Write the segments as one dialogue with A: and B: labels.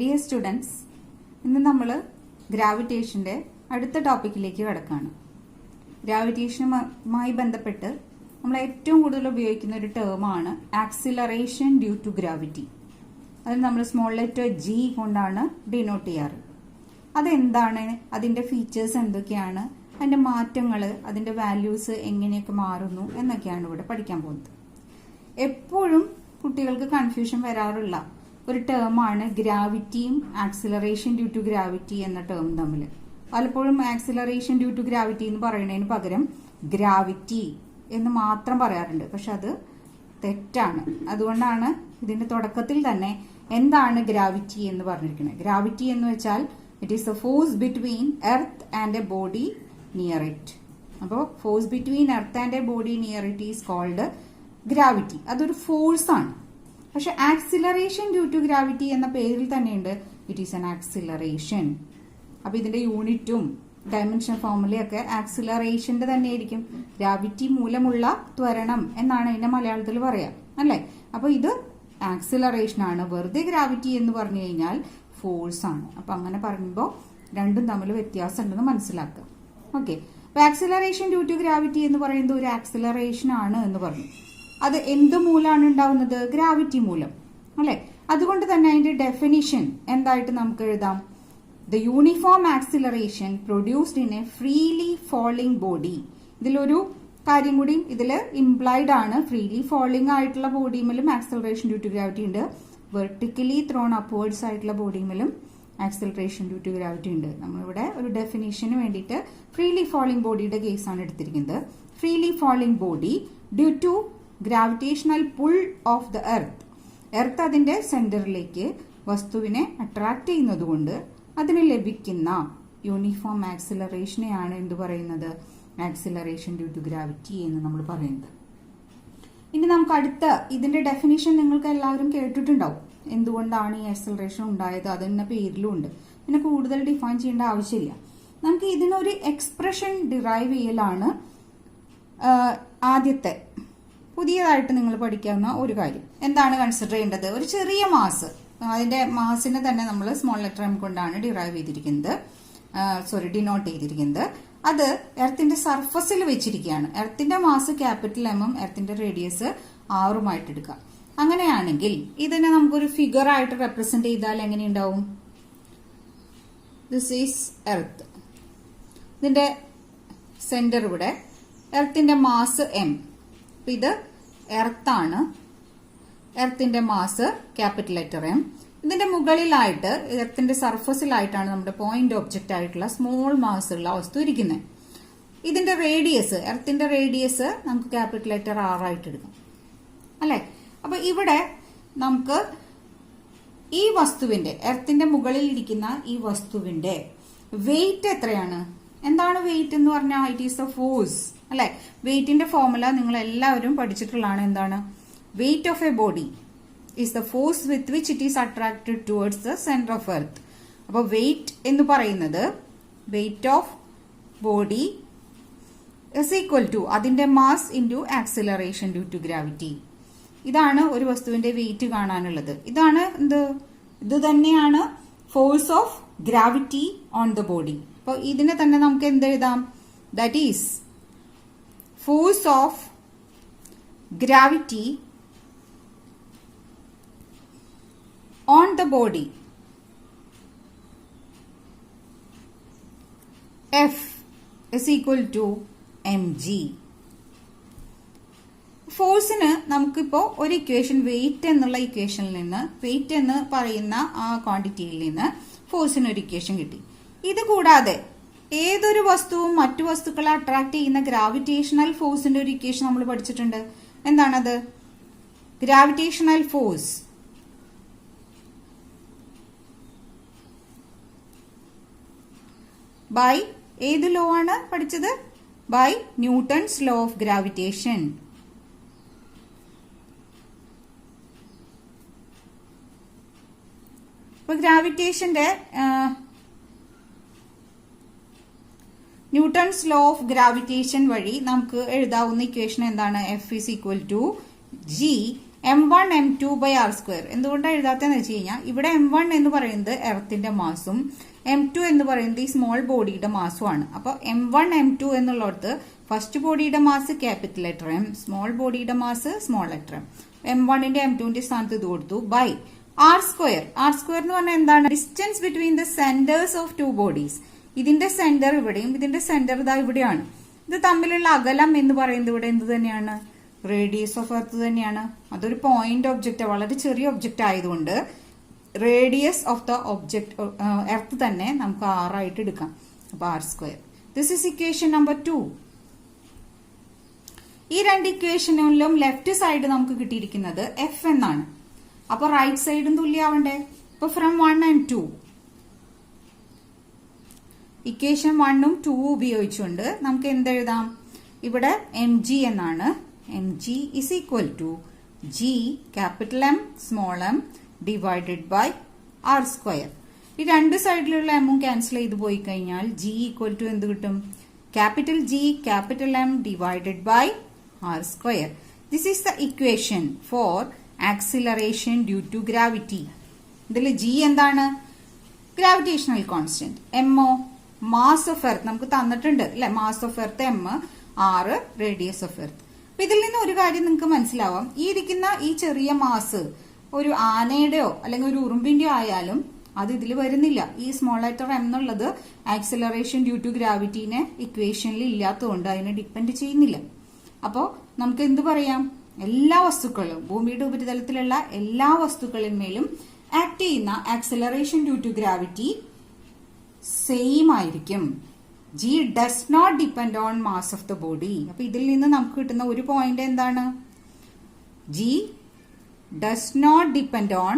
A: Dear students, ഇന്ന് നമ്മൾ ഗ്രാവിറ്റേഷന്റെ അടുത്ത ടോപ്പിക്കിലേക്ക് കടക്കുകയാണ്. ഗ്രാവിറ്റേഷനുമായി ബന്ധപ്പെട്ട് നമ്മൾ ഏറ്റവും കൂടുതൽ ഉപയോഗിക്കുന്ന ഒരു ടേമാണ് ആക്സിലറേഷൻ ഡ്യൂ ടു ഗ്രാവിറ്റി. അത് നമ്മൾ സ്മോൾ ലെറ്റർ ജി കൊണ്ടാണ് ഡിനോട്ട് ചെയ്യാറ്. അതെന്താണ്, അതിന്റെ ഫീച്ചേഴ്സ് എന്തൊക്കെയാണ്, അതിന്റെ മാറ്റങ്ങൾ, അതിന്റെ വാല്യൂസ് എങ്ങനെയൊക്കെ മാറുന്നു എന്നൊക്കെയാണ് ഇവിടെ പഠിക്കാൻ പോകുന്നത്. എപ്പോഴും കുട്ടികൾക്ക് കൺഫ്യൂഷൻ വരാറുള്ള ഒരു ടേമാണ് ഗ്രാവിറ്റിയും ആക്സിലറേഷൻ ഡ്യൂ ടു ഗ്രാവിറ്റി എന്ന ടേം തമ്മിൽ. പലപ്പോഴും ആക്സിലറേഷൻ ഡ്യൂ ടു ഗ്രാവിറ്റി എന്ന് പറയുന്നതിന് പകരം ഗ്രാവിറ്റി എന്ന് മാത്രം പറയാറുണ്ട്. പക്ഷെ അത് തെറ്റാണ്. അതുകൊണ്ടാണ് ഇതിന്റെ തുടക്കത്തിൽ തന്നെ എന്താണ് ഗ്രാവിറ്റി എന്ന് പറഞ്ഞിരിക്കുന്നത്. ഗ്രാവിറ്റി എന്ന് വെച്ചാൽ it is a force between earth and a body near it. അപ്പോൾ force between earth and a body near it is called gravity. അതൊരു ഫോഴ്സ് ആണ്. പക്ഷെ ആക്സിലറേഷൻ ഡ്യൂ ടു ഗ്രാവിറ്റി എന്ന പേരിൽ തന്നെയുണ്ട് ഇറ്റ് ഈസ് ആൻ ആക്സിലറേഷൻ. അപ്പൊ ഇതിന്റെ യൂണിറ്റും ഡയമെൻഷൻ ഫോർമുലയൊക്കെ ആക്സിലറേഷന്റെ തന്നെ ആയിരിക്കും. ഗ്രാവിറ്റി മൂലമുള്ള ത്വരണം എന്നാണ് ഇതിന്റെ മലയാളത്തിൽ പറയാം, അല്ലെ? അപ്പൊ ഇത് ആക്സിലറേഷൻ ആണ്. വെറുതെ ഗ്രാവിറ്റി എന്ന് പറഞ്ഞു കഴിഞ്ഞാൽ ഫോഴ്സ് ആണ്. അപ്പൊ അങ്ങനെ പറയുമ്പോൾ രണ്ടും തമ്മിൽ വ്യത്യാസം ഉണ്ടെന്ന് മനസ്സിലാക്കുക. ഓക്കെ, അപ്പൊ ആക്സിലറേഷൻ ഡ്യൂ ടു ഗ്രാവിറ്റി എന്ന് പറയുന്നത് ഒരു ആക്സിലറേഷൻ ആണ് എന്ന് പറഞ്ഞു. അത് എന്ത് മൂലമാണ് ഉണ്ടാവുന്നത്? ഗ്രാവിറ്റി മൂലം, അല്ലെ? അതുകൊണ്ട് തന്നെ അതിന്റെ ഡെഫിനിഷൻ എന്തായിട്ട് നമുക്ക് എഴുതാം? The uniform acceleration produced in a freely falling body. ഇതിലൊരു കാര്യം കൂടി ഇതിൽ ഇംപ്ലൈഡ് ആണ്. ഫ്രീലി ഫോളിംഗ് ആയിട്ടുള്ള ബോഡിയിലും ആക്സിലറേഷൻ ഡ്യൂ ടു ഗ്രാവിറ്റി ഉണ്ട്. വെർട്ടിക്കലി ത്രോൺ അപ്വേർഡ്സ് ആയിട്ടുള്ള ബോഡിയിലും ആക്സിലറേഷൻ ഡ്യൂ ടു ഗ്രാവിറ്റി ഉണ്ട്. നമ്മളിവിടെ ഒരു ഡെഫിനിഷന് വേണ്ടിയിട്ട് ഫ്രീലി ഫോളിംഗ് ബോഡിയുടെ കേസാണ് എടുത്തിരിക്കുന്നത്. Freely falling body due to gravitational pull of the earth. Earth അതിന്റെ സെന്ററിലേക്ക് വസ്തുവിനെ അട്രാക്ട് ചെയ്യുന്നത് കൊണ്ട് അതിന് ലഭിക്കുന്ന യൂണിഫോം ആക്സിലറേഷനെയാണ് എന്ത് പറയുന്നത്? ആക്സിലറേഷൻ ഡ്യൂ ടു ഗ്രാവിറ്റി എന്ന് നമ്മൾ പറയുന്നത്. ഇനി നമുക്ക് അടുത്ത ഇതിന്റെ ഡെഫിനിഷൻ നിങ്ങൾക്ക് എല്ലാവരും കേട്ടിട്ടുണ്ടാവും. എന്തുകൊണ്ടാണ് ഈ ആക്സിലറേഷൻ ഉണ്ടായത്? അതിന്റെ പേരിലും ഉണ്ട്. പിന്നെ കൂടുതൽ ഡിഫൈൻ ചെയ്യേണ്ട ആവശ്യമില്ല. നമുക്ക് ഇതിനൊരു എക്സ്പ്രഷൻ ഡിറൈവ് ചെയ്യലാണ് ആദ്യത്തെ പുതിയതായിട്ട് നിങ്ങൾ പഠിക്കാവുന്ന ഒരു കാര്യം. എന്താണ് കൺസിഡർ ചെയ്യേണ്ടത്? ഒരു ചെറിയ മാസ്, അതിന്റെ മാസിനെ തന്നെ നമ്മൾ സ്മോൾ ലെറ്റർ എം കൊണ്ടാണ് ഡിറൈവ് ചെയ്തിരിക്കുന്നത്, ഡിനോട്ട് ചെയ്തിരിക്കുന്നത്. അത് എർത്തിന്റെ സർഫസിൽ വെച്ചിരിക്കുകയാണ്. എർത്തിന്റെ മാസ് ക്യാപിറ്റൽ എമ്മും എർത്തിന്റെ റേഡിയസ് ആറുമായിട്ട് എടുക്കാം. അങ്ങനെയാണെങ്കിൽ ഇതിനെ നമുക്കൊരു ഫിഗർ ആയിട്ട് റെപ്രസെന്റ് ചെയ്താൽ എങ്ങനെയുണ്ടാവും? This is earth. ഇതിന്റെ സെന്റർ ഇവിടെ, എർത്തിന്റെ മാസ് എം. ഇത് എർത്താണ്. എർത്തിന്റെ മാസ് ക്യാപിറ്റൽ ലെറ്റർ എം. ഇതിന്റെ മുകളിലായിട്ട് എർത്തിന്റെ സർഫസിലായിട്ടാണ് നമ്മുടെ പോയിന്റ് ഒബ്ജക്റ്റ് ആയിട്ടുള്ള സ്മോൾ മാസ് ഉള്ള വസ്തു ഇരിക്കുന്നത്. ഇതിന്റെ റേഡിയസ്, എർത്തിന്റെ റേഡിയസ് നമുക്ക് ക്യാപിറ്റൽ ലെറ്റർ ആർ ആയിട്ട് എടുക്കാം, അല്ലെ? അപ്പൊ ഇവിടെ നമുക്ക് ഈ വസ്തുവിന്റെ, എർത്തിന്റെ മുകളിൽ ഇരിക്കുന്ന ഈ വസ്തുവിന്റെ വെയിറ്റ് എത്രയാണ്? എന്താണ് വെയിറ്റ് എന്ന് പറഞ്ഞാൽ ഇറ്റ് ഈസ് എ ഫോഴ്സ്, അല്ലെ? വെയിറ്റിന്റെ ഫോർമുല നിങ്ങൾ എല്ലാവരും പഠിച്ചിട്ടുള്ളതാണ്. എന്താണ്? Weight of A body is the force with which it is attracted towards the center of earth. അപ്പോൾ വെയിറ്റ് എന്ന് പറയുന്നത് weight of body is equal to അതിന്റെ mass into acceleration due to gravity. ഇതാണ് ഒരു വസ്തുവിന്റെ വെയിറ്റ് കാണാനുള്ളത്. ഇതാണ് എന്ത്? ഇത് തന്നെയാണ് force of gravity on the body. അപ്പോൾ ഇതിനെ തന്നെ നമുക്ക് എന്ത് എഴുതാം? That is force of gravity on the body F is equal to mg. ഫോഴ്സിന് നമുക്കിപ്പോ ഒരു ഇക്വേഷൻ, വെയിറ്റ് എന്നുള്ള ഇക്വേഷനിൽ നിന്ന്, വെയിറ്റ് എന്ന് പറയുന്ന ആ ക്വാണ്ടിറ്റിയിൽ നിന്ന് ഫോഴ്സിന് ഒരു ഇക്വേഷൻ കിട്ടി. ഇത് കൂടാതെ ഏതൊരു വസ്തുവും മറ്റു വസ്തുക്കളെ അട്രാക്ട് ചെയ്യുന്ന ഗ്രാവിറ്റേഷണൽ ഫോഴ്സിന്റെ ഒരു ഇക്വേഷൻ നമ്മൾ പഠിച്ചിട്ടുണ്ട്. എന്താണത്? ഗ്രാവിറ്റേഷണൽ ഫോഴ്സ് ബൈ ഏത് ലോ ആണ് പഠിച്ചത്? By Newton's law of gravitation. ഇപ്പൊ ഗ്രാവിറ്റേഷന്റെ ന്യൂട്ടൺസ് ലോ ഓഫ് ഗ്രാവിറ്റേഷൻ വഴി നമുക്ക് എഴുതാവുന്ന ഇക്വേഷൻ എന്താണ്? F is equal to G m1 m2 by r square. എന്തുകൊണ്ടാണ് എഴുതാത്തതെന്ന് വെച്ച് കഴിഞ്ഞാൽ ഇവിടെ m1 എന്ന് പറയുന്നത് എർത്തിന്റെ മാസും m2 എന്ന് പറയുന്നത് ഈ സ്മോൾ ബോഡിയുടെ മാസുമാണ്. അപ്പൊ m1 m2 എന്നുള്ളത് ഫസ്റ്റ് ബോഡിയുടെ mass capital letter M, small ബോഡിയുടെ മാസ് സ്മോൾ ലെറ്റർ എം. m1ന്റെ m2ന്റെ സ്ഥാനത്ത് ഇത് കൊടുത്തു by R square. R square എന്ന് പറഞ്ഞാൽ എന്താണ്? Distance between the centres of two bodies. ഇതിന്റെ സെന്റർ ഇവിടെയും ഇതിന്റെ സെന്റർ ഇതാ ഇവിടെയാണ്. ഇത് തമ്മിലുള്ള അകലം എന്ന് പറയുന്നത് ഇവിടെ എന്ത് തന്നെയാണ്? റേഡിയസ് ഓഫ് എർത്ത് തന്നെയാണ്. അതൊരു പോയിന്റ് ഒബ്ജക്റ്റ്, വളരെ ചെറിയ ഒബ്ജക്റ്റ് ആയതുകൊണ്ട് radius of the object earth തന്നെ നമുക്ക് r ആയിട്ട് എടുക്കാം. അപ്പൊ R square. This is equation number 2. ഈ രണ്ട് ഇക്വേഷനിലും ലെഫ്റ്റ് സൈഡ് നമുക്ക് കിട്ടിയിരിക്കുന്നത് f എന്നാണ്. അപ്പൊ റൈറ്റ് സൈഡും തുല്യാവണ്ടേ? ഇപ്പൊ ഫ്രം 1 and 2 ഇക്വേഷൻ 1ഉം 2ഉം ഉപയോഗിച്ചുകൊണ്ട് നമുക്ക് എന്തെഴുതാം? ഇവിടെ mg എന്നാണ്. mg is equal to g capital M small m divided by r square. ഈ രണ്ട് സൈഡിലുള്ള എമ്മും ക്യാൻസൽ ചെയ്ത് പോയി കഴിഞ്ഞാൽ g ഈക്വൽ ടു എന്ത് കിട്ടും? Capital G capital M divided by r square. This is the equation for acceleration due to gravity. ഇതിൽ g എന്താണ്? Gravitational constant. എമ്മോ മാസ് ഓഫ് എർത്ത് നമുക്ക് തന്നിട്ടുണ്ട് അല്ലെ? Mass of earth m, r radius of earth. അപ്പൊ ഇതിൽ നിന്ന് ഒരു കാര്യം നിങ്ങൾക്ക് മനസ്സിലാവാം. ഈ ഇരിക്കുന്ന ഈ ചെറിയ മാസ് ഒരു ആനയുടെയോ അല്ലെങ്കിൽ ഒരു ഉറുമ്പിന്റെയോ ആയാലും അത് ഇതിൽ വരുന്നില്ല. ഈ സ്മോൾ ലെറ്റർ m എന്നുള്ളത് ആക്സിലറേഷൻ ഡ്യൂ ടു ഗ്രാവിറ്റീനെ ഇക്വേഷനിൽ ഇല്ലാത്തതുകൊണ്ട് അതിനെ ഡിപ്പെൻഡ് ചെയ്യുന്നില്ല. അപ്പോ നമുക്ക് എന്ത് പറയാം? എല്ലാ വസ്തുക്കളും, ഭൂമിയുടെ ഉപരിതലത്തിലുള്ള എല്ലാ വസ്തുക്കളിന്മേലും ആക്ട് ചെയ്യുന്ന acceleration due to gravity same ആയിരിക്കും. G does not depend on mass of the body. അപ്പൊ ഇതിൽ നിന്ന് നമുക്ക് കിട്ടുന്ന ഒരു പോയിന്റ് എന്താണ്? G does not depend on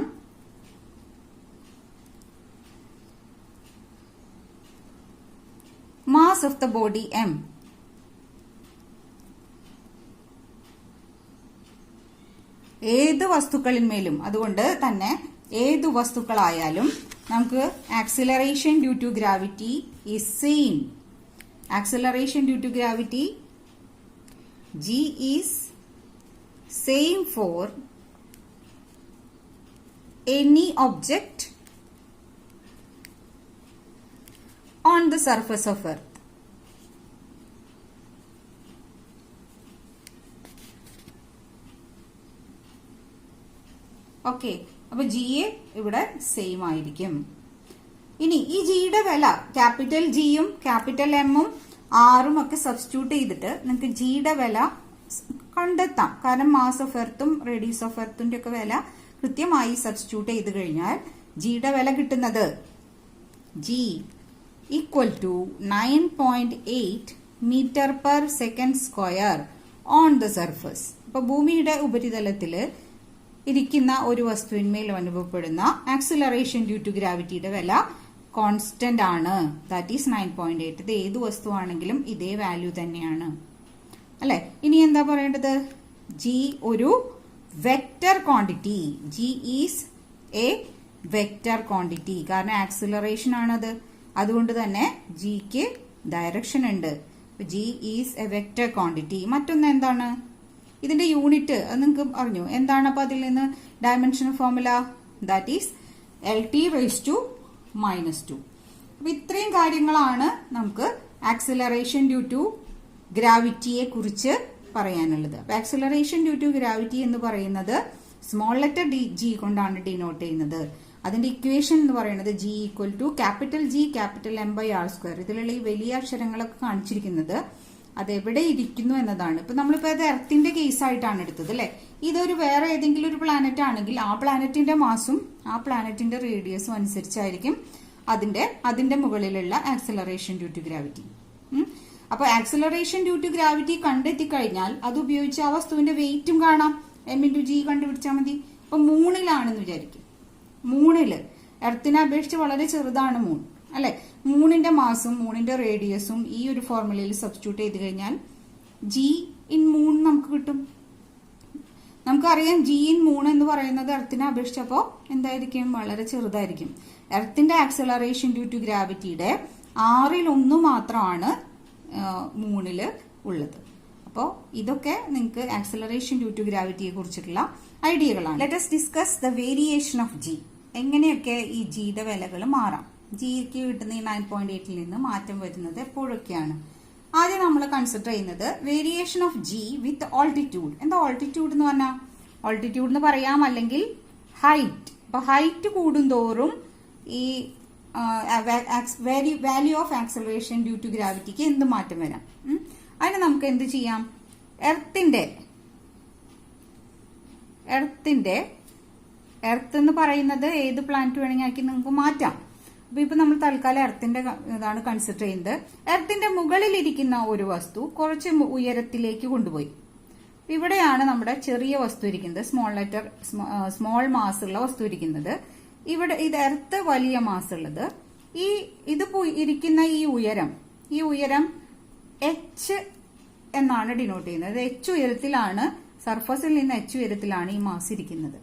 A: mass of the body M. ഏത് വസ്തുക്കളിന്മേലും, അതുകൊണ്ട് തന്നെ ഏത് വസ്തുക്കളായാലും നമുക്ക് acceleration due to gravity is same. Acceleration due to gravity G is same for any object on the surface of Earth. Okay, അപ്പൊ G ഇവിടെ same ആയിരിക്കും. ഇനി ഈ ജിയുടെ വില ക്യാപിറ്റൽ ജിയും ക്യാപിറ്റൽ എമ്മും ആറും ഒക്കെ സബ്സ്റ്റിറ്റ്യൂട്ട് ചെയ്തിട്ട് നിങ്ങൾക്ക് ജിയുടെ വില കണ്ടെത്താം. കാരണം മാസ് ഓഫ് എർത്തും റേഡിയസ് ഓഫ് എർത്തിന്റെ ഒക്കെ വില കൃത്യമായി സബ്സ്റ്റിറ്റ്യൂട്ട് ചെയ്ത് കഴിഞ്ഞാൽ ജിയുടെ വില കിട്ടുന്നത് G equal to 9.8 metre per second square on the surface. അപ്പൊ ഭൂമിയുടെ ഉപരിതലത്തില് ഇരിക്കുന്ന ഒരു വസ്തുവിന്മേൽ അനുഭവപ്പെടുന്ന ആക്സിലറേഷൻ ഡ്യൂ ടു ഗ്രാവിറ്റിയുടെ വില കോൺസ്റ്റന്റ് ആണ്. That is 9.8. ഇത് ഏത് വസ്തുവാണെങ്കിലും ഇതേ വാല്യൂ തന്നെയാണ് അല്ലെ? ഇനി എന്താ പറയേണ്ടത്? ജി ഒരു vector quantity. G is A vector quantity. കാരണം ആക്സിലറേഷൻ ആണത്. അതുകൊണ്ട് തന്നെ ജിക്ക് ഡയറക്ഷൻ ഉണ്ട്. G is A vector quantity. മറ്റൊന്ന് എന്താണ്? ഇതിന്റെ യൂണിറ്റ് അത് നിങ്ങൾക്ക് അറിഞ്ഞു എന്താണ്? അപ്പൊ അതിൽ നിന്ന് dimension formula that is LT⁻². അപ്പൊ ഇത്രയും കാര്യങ്ങളാണ് നമുക്ക് ആക്സിലറേഷൻ ഡ്യൂ ടു ഗ്രാവിറ്റിയെ കുറിച്ച് പറയാനുള്ളത്. അപ്പൊ ആക്സിലറേഷൻ ഡ്യൂ ടു ഗ്രാവിറ്റി എന്ന് പറയുന്നത് സ്മോൾ ലെറ്റർ ജി കൊണ്ടാണ് ഡിനോട്ട് ചെയ്യുന്നത്. അതിന്റെ ഇക്വേഷൻ എന്ന് പറയുന്നത് G equal to capital G capital M by r square. ഇതിലുള്ള ഈ വലിയ അക്ഷരങ്ങളൊക്കെ കാണിച്ചിരിക്കുന്നത് അതെവിടെ ഇരിക്കുന്നു എന്നതാണ്. ഇപ്പൊ നമ്മളിപ്പോ അത് എർത്തിന്റെ കേസ് ആയിട്ടാണ് എടുത്തത് അല്ലെ? ഇതൊരു വേറെ ഏതെങ്കിലും ഒരു പ്ലാനറ്റ് ആണെങ്കിൽ ആ പ്ലാനറ്റിന്റെ മാസും ആ പ്ലാനറ്റിന്റെ റേഡിയസും അനുസരിച്ചായിരിക്കും അതിന്റെ മുകളിലുള്ള ആക്സിലറേഷൻ ഡ്യൂ ടു ഗ്രാവിറ്റി. അപ്പൊ ആക്സിലറേഷൻ ഡ്യൂ ടു ഗ്രാവിറ്റി കണ്ടെത്തി കഴിഞ്ഞാൽ അത് ഉപയോഗിച്ച് ആ വസ്തുവിന്റെ വെയിറ്റും കാണാം. m×g കണ്ടുപിടിച്ചാൽ മതി. ഇപ്പൊ മൂണിലാണെന്ന് വിചാരിക്കും. മൂണില് എർത്തിനെ അപേക്ഷിച്ച് വളരെ ചെറുതാണ് മൂൺ അല്ലെ? മൂണിന്റെ മാസും മൂണിന്റെ റേഡിയസും ഈ ഒരു ഫോർമുലയിൽ സബ്സ്റ്റിറ്റ്യൂട്ട് ചെയ്ത് കഴിഞ്ഞാൽ G in മൂൺ നമുക്ക് കിട്ടും. നമുക്കറിയാം G in മൂൺ എന്ന് പറയുന്നത് എർത്തിനെ അപേക്ഷിച്ചപ്പോ എന്തായിരിക്കും? വളരെ ചെറുതായിരിക്കും. എർത്തിന്റെ ആക്സിലറേഷൻ ഡ്യൂ ടു ഗ്രാവിറ്റിയുടെ 1/6 മാത്രമാണ് മൂണില് ഉള്ളത്. അപ്പൊ അപ്പോൾ ഇതൊക്കെ നിങ്ങൾക്ക് ആക്സിലറേഷൻ ഡ്യൂ ടു ഗ്രാവിറ്റിയെ കുറിച്ചിട്ടുള്ള ഐഡിയകളാണ്. Let us discuss the variation of G. എങ്ങനെയൊക്കെ ഈ ജിയുടെ വിലകൾ മാറാം, ജിക്ക് കിട്ടുന്ന ഈ 9.8 നിന്ന് മാറ്റം വരുന്നത് എപ്പോഴൊക്കെയാണ്. ആദ്യം നമ്മൾ കൺസിഡർ ചെയ്യുന്നത് variation of G with altitude. എന്താ ഓൾട്ടിറ്റ്യൂഡ് എന്ന് പറഞ്ഞാൽ? ഓൾട്ടിറ്റ്യൂഡ് എന്ന് പറയാം, അല്ലെങ്കിൽ ഹൈറ്റ്. അപ്പൊ ഹൈറ്റ് കൂടുന്തോറും ഈ value of acceleration due to ഗ്രാവിറ്റിക്ക് എന്ത് മാറ്റം വരാം. അതിന് നമുക്ക് എന്ത് ചെയ്യാം? എർത്ത് എന്ന് പറയുന്നത് ഏത് പ്ലാനറ്റ് വേണമെങ്കിൽ ആക്കി നമുക്ക് മാറ്റാം. അപ്പൊ ഇപ്പൊ നമ്മൾ തൽക്കാലം എർത്തിന്റെ ഇതാണ് കൺസിഡർ ചെയ്യുന്നത്. എർത്തിന്റെ മുകളിലിരിക്കുന്ന ഒരു വസ്തു കുറച്ച് ഉയരത്തിലേക്ക് കൊണ്ടുപോയി. ഇവിടെയാണ് നമ്മുടെ ചെറിയ വസ്തു ഇരിക്കുന്നത്, സ്മോൾ മാസ് ഉള്ള വസ്തു ഇരിക്കുന്നത്. ഇവിടെ ഇത് എർത്ത് വലിയ മാസ് ഉള്ളത്. ഇത് ഇരിക്കുന്ന ഈ ഉയരം എച്ച് എന്നാണ് ഡിനോട്ട് ചെയ്യുന്നത്. എച്ച് ഉയരത്തിലാണ്, സർഫസിൽ നിന്ന് എച്ച് ഉയരത്തിലാണ് ഈ മാസ് ഇരിക്കുന്നത്.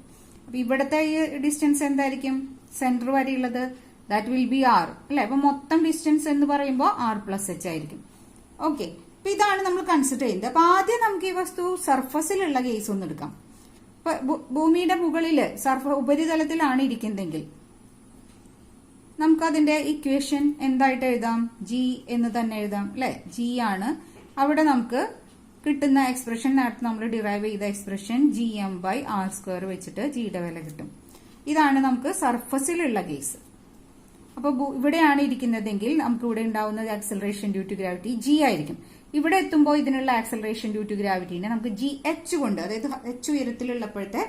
A: അപ്പൊ ഇവിടുത്തെ ഈ ഡിസ്റ്റൻസ് എന്തായിരിക്കും? സെന്റർ വരെയുള്ളത് ദാറ്റ് വിൽ ബി ആർ അല്ലെ. അപ്പൊ മൊത്തം ഡിസ്റ്റൻസ് എന്ന് പറയുമ്പോൾ ആർ പ്ലസ് എച്ച് ആയിരിക്കും. ഓക്കെ, അപ്പൊ ഇതാണ് നമ്മൾ കൺസിഡർ ചെയ്യുന്നത്. അപ്പൊ ആദ്യം നമുക്ക് ഈ വസ്തു സർഫസിലുള്ള കേസ് ഒന്ന് എടുക്കാം. ഭൂമിയുടെ മുകളില് ഉപരിതലത്തിലാണ് ഇരിക്കുന്നതെങ്കിൽ നമുക്കതിന്റെ ഇക്വേഷൻ എന്തായിട്ട് എഴുതാം? ജി എന്ന് തന്നെ എഴുതാം അല്ലെ. ജി ആണ് അവിടെ നമുക്ക് കിട്ടുന്ന എക്സ്പ്രഷൻ. നേരത്തെ നമ്മൾ ഡിറൈവ് ചെയ്ത എക്സ്പ്രഷൻ GM/r² വെച്ചിട്ട് ജിയുടെ വില കിട്ടും. ഇതാണ് നമുക്ക് സർഫസിലുള്ള കേസ്. അപ്പൊ ഇവിടെയാണ് ഇരിക്കുന്നതെങ്കിൽ നമുക്ക് ഇവിടെ ഉണ്ടാവുന്ന acceleration due to gravity G ആയിരിക്കും. ഇവിടെ എത്തുമ്പോൾ ഇതിനുള്ള ആക്സിലറേഷൻ ഡ്യൂ ടു ഗ്രാവിറ്റിനെ നമുക്ക് GH കൊണ്ട്, അതായത് H ഉയരത്തിലുള്ളപ്പോഴത്തെ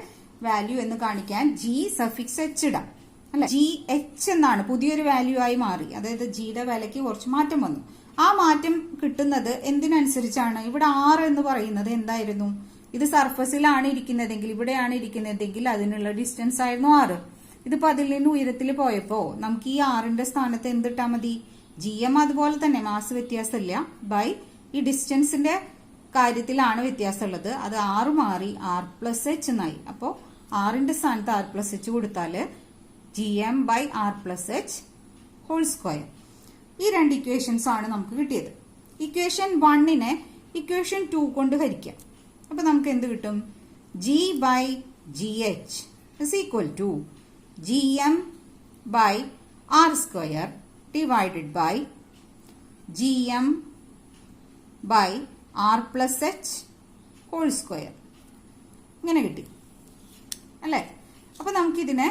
A: വാല്യൂ എന്ന് കാണിക്കാൻ G∗H ഇടാം അല്ലെ. GH എന്നാണ് പുതിയൊരു വാല്യൂ ആയി മാറി. അതായത് ജിയുടെ വിലയ്ക്ക് കുറച്ച് മാറ്റം വന്നു. ആ മാറ്റം കിട്ടുന്നത് എന്തിനനുസരിച്ചാണ്? ഇവിടെ R എന്ന് പറയുന്നത് എന്തായിരുന്നു? ഇത് സർഫസിലാണ് ഇരിക്കുന്നതെങ്കിൽ, ഇവിടെയാണ് ഇരിക്കുന്നതെങ്കിൽ അതിനുള്ള ഡിസ്റ്റൻസ് ആയിരുന്നു R. ഇതിപ്പോ അതിൽ നിന്ന് ഉയരത്തിൽ പോയപ്പോ നമുക്ക് ഈ ആറിന്റെ സ്ഥാനത്ത് എന്തിട്ടാ മതി? GM അതുപോലെ തന്നെ മാസ് വ്യത്യാസമില്ല ബൈ ഈ ഡിസ്റ്റൻസിന്റെ കാര്യത്തിലാണ് വ്യത്യാസമുള്ളത്. അത് R മാറി R+H എന്നായി. അപ്പോ ആറിന്റെ സ്ഥാനത്ത് R+H കൊടുത്താല് GM/r+H². ഈ രണ്ട് ഇക്വേഷൻസ് ആണ് നമുക്ക് കിട്ടിയത്. ഇക്വേഷൻ 1നെ ഇക്വേഷൻ 2 കൊണ്ട് ഹരിക്കാം. അപ്പൊ നമുക്ക് എന്ത് കിട്ടും? G/GH is equal to GM/r² divided by GM/r+H². ഇങ്ങനെ കിട്ടി അല്ലെ. അപ്പൊ നമുക്കിതിനെ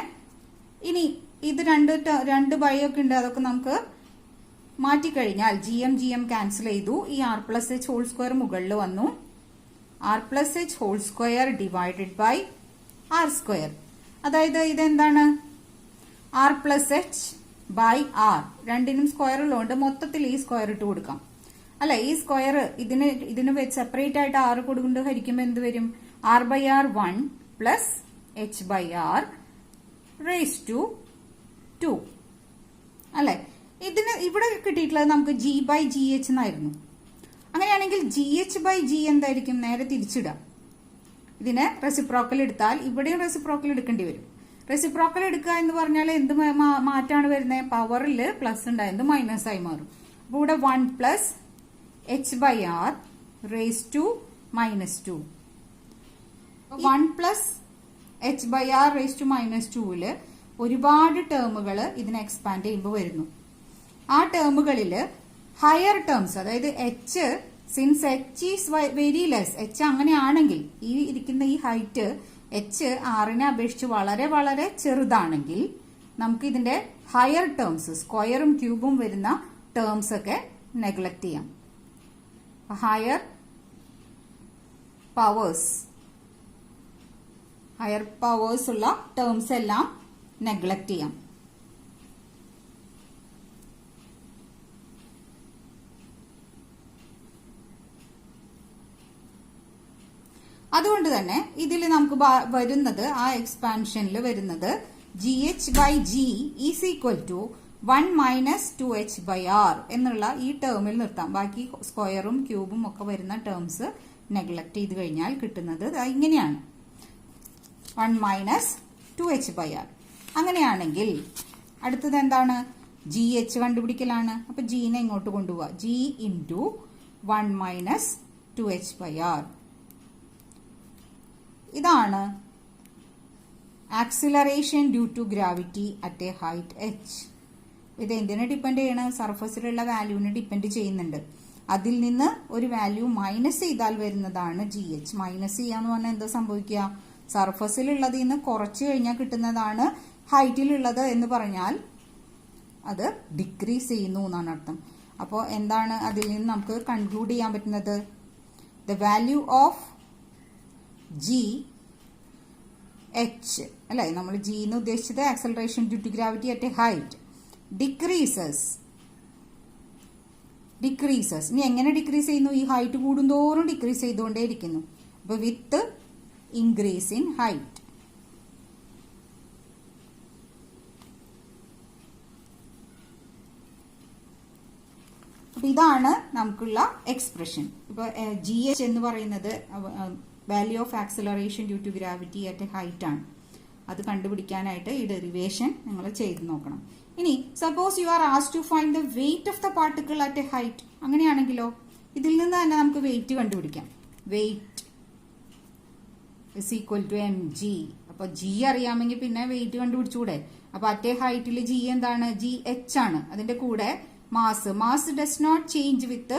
A: ഇനി ഇത് രണ്ട് ബൈയൊക്കെ ഉണ്ട്, അതൊക്കെ നമുക്ക് മാറ്റിക്കഴിഞ്ഞാൽ GM ക്യാൻസൽ ചെയ്തു. ഈ R+H² മുകളിൽ വന്നു. R+H² divided by R². അതായത് ഇതെന്താണ്? R+H/R. രണ്ടിനും സ്ക്വയർ ഉള്ളതുകൊണ്ട് മൊത്തത്തിൽ ഈ സ്ക്വയർ ഇട്ട് കൊടുക്കാം അല്ലെ. ഈ സ്ക്വയർ ഇതിന് സെപ്പറേറ്റ് ആയിട്ട് R കൊടുക്കൊണ്ട് ഹരിക്കുമ്പോൾ എന്ത് വരും? R/R1 plus H/R raise to 2 അല്ലെ. ഇവിടെ കിട്ടിയിട്ടുള്ളത് നമുക്ക് G/GH എന്നായിരുന്നു. അങ്ങനെയാണെങ്കിൽ GH/G എന്തായിരിക്കും? നേരെ തിരിച്ചിടാം. ഇതിനെ റെസിപ്രോക്കൽ എടുത്താൽ ഇവിടെയും റെസിപ്രോക്കൽ എടുക്കേണ്ടി വരും. റെസിപ്രോക്കൽ എടുക്കുക എന്ന് പറഞ്ഞാൽ എന്ത് മാറ്റാണ് വരുന്നത്? പവറിൽ പ്ലസ് ഉണ്ടായത് മൈനസ് ആയി മാറും. അപ്പൊ ഇവിടെ 1 plus H/R raise to -2. 1 plus H/R raise to -2 ഒരുപാട് ടേമുകൾ ഇതിനെ എക്സ്പാൻഡ് ചെയ്യുമ്പോൾ വരുന്നു. ആ ടേമുകളില് ഹയർ ടേംസ്, അതായത് H, since H is very less, H അങ്ങനെയാണെങ്കിൽ ഈ ഇരിക്കുന്ന ഈ ഹൈറ്റ് H R-നെ അപേക്ഷിച്ച് വളരെ വളരെ ചെറുതാണെങ്കിൽ നമുക്ക് ഇതിന്റെ ഹയർ ടേംസ്, സ്ക്വയറും ക്യൂബും വരുന്ന ടേംസ് ഒക്കെ നെഗ്ലക്ട് ചെയ്യാം. ഹയർ പവേഴ്സ് ഉള്ള ടേംസ് എല്ലാം നെഗ്ലക്ട് ചെയ്യാം. അതുകൊണ്ട് തന്നെ ഇതിൽ നമുക്ക് വരുന്നത്, ആ എക്സ്പാൻഷനിൽ വരുന്നത് GH/G is equal to 1 minus 2H/R എന്നുള്ള ഈ ടേമിൽ നിർത്താം. ബാക്കി സ്ക്വയറും ക്യൂബും ഒക്കെ വരുന്ന ടേംസ് നെഗ്ലക്ട് ചെയ്ത് കഴിഞ്ഞാൽ കിട്ടുന്നത് ഇങ്ങനെയാണ്, 1 മൈനസ് 2H/R. അങ്ങനെയാണെങ്കിൽ അടുത്തത് എന്താണ്? GH കണ്ടുപിടിക്കലാണ്. അപ്പൊ Gനെ ഇങ്ങോട്ട് കൊണ്ടുപോവാ. G into 1 minus 2h/r. ഇതാണ് acceleration due to gravity at a height h. ഇത് എന്തിനെ ഡിപ്പെൻഡ് ചെയ്യണം? സർഫസിലുള്ള വാല്യൂവിനെ ഡിപ്പെൻഡ് ചെയ്യുന്നുണ്ട്. അതിൽ നിന്ന് ഒരു വാല്യൂ മൈനസ് ചെയ്താൽ വരുന്നതാണ് GH. മൈനസ് ചെയ്യാന്ന് പറഞ്ഞാൽ എന്താ സംഭവിക്കുക? സർഫസിലുള്ളതിൽ നിന്ന് കുറച്ച് കഴിഞ്ഞാൽ കിട്ടുന്നതാണ് ഹൈറ്റിലുള്ളത് എന്ന് പറഞ്ഞാൽ അത് ഡിക്രീസ് ചെയ്യുന്നു എന്നാണ് അർത്ഥം. അപ്പോൾ എന്താണ് അതിൽ നിന്ന് നമുക്ക് കൺക്ലൂഡ് ചെയ്യാൻ പറ്റുന്നത്? ദ വാല്യൂ ഓഫ് GH അല്ലെ, നമ്മൾ G എന്ന് ഉദ്ദേശിച്ചത് acceleration due to gravity at a height decreases. ഇനി എങ്ങനെ ഡിക്രീസ് ചെയ്യുന്നു? ഈ ഹൈറ്റ് കൂടുന്തോറും ഡിക്രീസ് ചെയ്തുകൊണ്ടേയിരിക്കുന്നു. അപ്പൊ വിത്ത് ഇൻക്രീസ് ഇൻ ഹൈറ്റ്. അപ്പൊ ഇതാണ് നമുക്കുള്ള എക്സ്പ്രഷൻ. ഇപ്പൊ GH എന്ന് പറയുന്നത് value of acceleration due to gravity at a height ആണ്. അത് കണ്ടുപിടിക്കാനായിട്ട് ഈ ഡെറിവേഷൻ നിങ്ങൾ ചെയ്ത് നോക്കണം. ഇനി suppose you are asked to find the weight of the particle at a height. അങ്ങനെയാണെങ്കിലോ ഇതിൽ നിന്ന് തന്നെ നമുക്ക് വെയിറ്റ് കണ്ടുപിടിക്കാം. Weight is equal to mg. അപ്പൊ G അറിയാമെങ്കിൽ പിന്നെ വെയിറ്റ് കണ്ടുപിടിച്ചൂടെ? അപ്പൊ അറ്റ് എ ഹൈറ്റിൽ G എന്താണ്? GH ആണ്. അതിന്റെ കൂടെ mass does not change with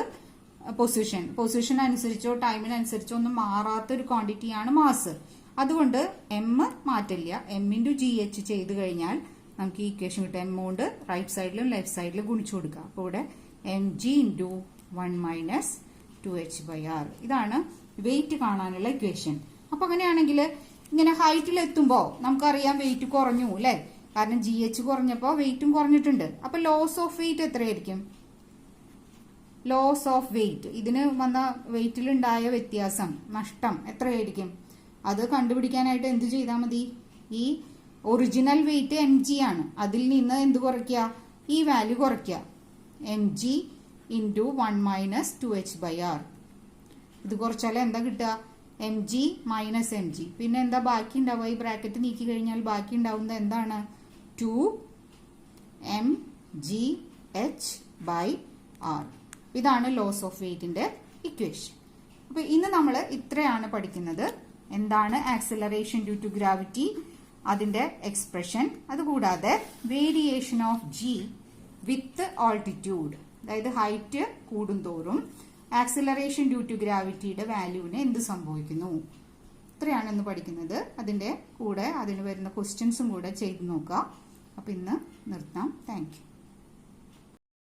A: position അനുസരിച്ചോ ടൈമിനനുസരിച്ചോ ഒന്നും മാറാത്ത ഒരു ക്വാണ്ടിറ്റിയാണ് മാസ്. അതുകൊണ്ട് m മാറ്റില്ല. m ഇൻറ്റു GH ചെയ്ത് കഴിഞ്ഞാൽ നമുക്ക് ഈ ഇക്വേഷൻ കിട്ടും. m കൊണ്ട് റൈറ്റ് സൈഡിലും ലെഫ്റ്റ് സൈഡിലും ഗുണിച്ചു കൊടുക്കുക. അപ്പോൾ ഇവിടെ mg ഇൻറ്റു 1 - 2h/r. ഇതാണ് വെയിറ്റ് കാണാനുള്ള ഇക്വേഷൻ. അപ്പൊ അങ്ങനെയാണെങ്കിൽ ഇങ്ങനെ ഹൈറ്റിൽ എത്തുമ്പോൾ നമുക്കറിയാം വെയിറ്റ് കുറഞ്ഞു അല്ലെ? കാരണം GH കുറഞ്ഞപ്പോൾ വെയിറ്റും കുറഞ്ഞിട്ടുണ്ട്. അപ്പൊ ലോസ് ഓഫ് വെയിറ്റ് എത്രയായിരിക്കും? ലോസ് ഓഫ് വെയിറ്റ്, ഇതിന് വന്ന വെയിറ്റിലുണ്ടായ വ്യത്യാസം, നഷ്ടം എത്രയായിരിക്കും? അത് കണ്ടുപിടിക്കാനായിട്ട് എന്ത് ചെയ്താൽ മതി? ഈ ഒറിജിനൽ വെയിറ്റ് mg ആണ്. അതിൽ നിന്ന് എന്ത് കുറയ്ക്കുക? ഈ വാല്യൂ കുറയ്ക്കുക. mg into 1 - 2h/r. ഇത് കുറച്ചാൽ എന്താ കിട്ടുക? mg minus mg. പിന്നെ എന്താ ബാക്കി ഉണ്ടാവുക? ഈ ബ്രാക്കറ്റ് നീക്കി കഴിഞ്ഞാൽ ബാക്കി ഉണ്ടാവുന്നത് എന്താണ്? 2mgh/r. ഇതാണ് ലോസ് ഓഫ് വെയിറ്റിന്റെ ഇക്വേഷൻ. അപ്പൊ ഇന്ന് നമ്മൾ ഇത്രയാണ് പഠിക്കുന്നത്. എന്താണ് ആക്സിലറേഷൻ ഡ്യൂ ടു ഗ്രാവിറ്റി, അതിന്റെ എക്സ്പ്രഷൻ, അതുകൂടാതെ variation of G with altitude, അതായത് ഹൈറ്റ് കൂടുന്തോറും ആക്സിലറേഷൻ ഡ്യൂ ടു ഗ്രാവിറ്റിയുടെ വാല്യൂവിന് എന്ത് സംഭവിക്കുന്നു, ഇത്രയാണ് ഇന്ന് പഠിക്കുന്നത്. അതിന്റെ കൂടെ അതിന് വരുന്ന ക്വസ്റ്റ്യൻസും കൂടെ ചെയ്ത് നോക്കുക. അപ്പൊ ഇന്ന് നിർത്താം. Thank you.